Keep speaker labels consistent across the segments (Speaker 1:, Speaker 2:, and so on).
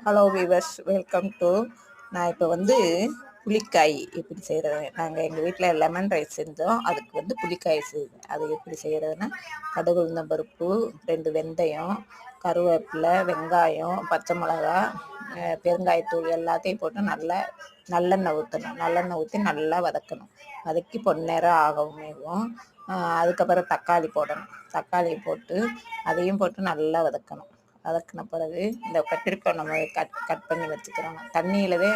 Speaker 1: Hello viewers, welcome to. நான் இப்போ புளிக்காய் எப்படி செய்கிறது, நாங்கள் எங்கள் வீட்டில் லெமன் ரைஸ் செஞ்சோம். அதுக்கு புளிக்காய் செய்வேன். அது எப்படி செய்கிறதுன்னா, கடுகு உளுந்தம் பருப்பு, 2 வெந்தயம், கருவேப்பிலை, வெங்காயம், பச்சை மிளகா, பெருங்காயத்தூள் எல்லாத்தையும் போட்டு நல்லா நல்லெண்ணெய் ஊற்றணும். நல்லெண்ணெய் ஊற்றி நல்லா வதக்கணும். வதக்கி பொன்னேரம் ஆகவுமேவும் அதுக்கப்புறம் தக்காளி போடணும். தக்காளி போட்டு அதையும் போட்டு நல்லா வதக்கணும். வதக்கின பிறகு இந்த கத்திரிக்காய் நம்ம கட் பண்ணி வச்சுக்கிறோம். தண்ணியிலவே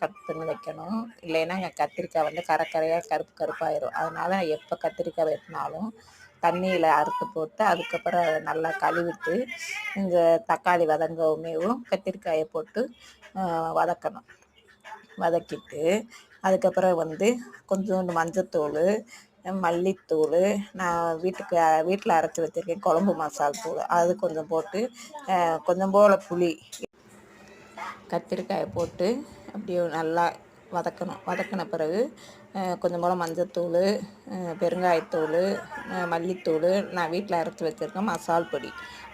Speaker 1: கட் பண்ணி வைக்கணும். இல்லைன்னா கத்திரிக்காய் கரையாக கருப்பாயிரும். அதனால் எப்போ கத்திரிக்காய் வெட்டினாலும் தண்ணியில் அறுத்து போட்டு அதுக்கப்புறம் அதை நல்லா கழுவிட்டு இந்த தக்காளி வதங்கவுமேவும் கத்திரிக்காயை போட்டு வதக்கணும். வதக்கிட்டு அதுக்கப்புறம் கொஞ்சோண்டு மஞ்சத்தூள், மல்லித்தூள், நான் வீட்டில் அரைச்சி வச்சுருக்கேன் குழம்பு மசால் தூள், அது கொஞ்சம் போட்டு கொஞ்சம் போல் புளி, கத்திரிக்காயை போட்டு அப்படியே நல்லா வதக்கணும். வதக்கின பிறகு கொஞ்சம் போல் மஞ்சத்தூள், பெருங்காயத்தூள், மல்லித்தூள், நான் வீட்டில் அரைச்சி வச்சுருக்கேன் மசால் பொடி,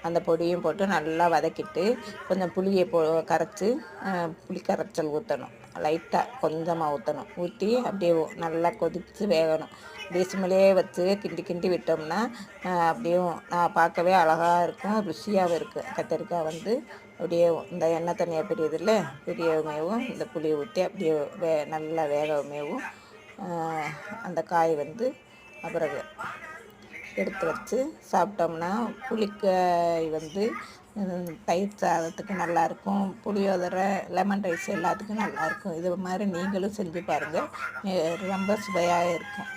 Speaker 1: அந்த பொடியும் போட்டு நல்லா வதக்கிட்டு கொஞ்சம் புளியை கரைச்சி புளி கரைச்சல் ஊற்றணும். லைட்டாக கொஞ்சமாக ஊற்றணும். ஊற்றி அப்படியே நல்லா கொதித்து வேகணும். சிம்மிலே வச்சு கிண்டி கிண்டி விட்டோம்னா அப்படியும் பார்க்கவே அழகாக இருக்கும், ருசியாகவும் இருக்கும். கத்திரிக்காய் அப்படியே இந்த எண்ணெய் தண்ணியை பிரியுதில்ல, பிரியவுமேவும் இந்த புளியை ஊற்றி அப்படியே நல்லா வேகவுமேவும் அந்த காய் அப்புறம் எடுத்து வச்சு சாப்பிட்டோம்னா புளிக்காய் தயிர் சாதத்துக்கு நல்லாயிருக்கும். புளியோதரை, லெமன் ரைஸ் எல்லாத்துக்கும் நல்லாயிருக்கும். இது மாதிரி நீங்களும் செஞ்சு பாருங்கள், ரொம்ப சுவையாக இருக்கும்.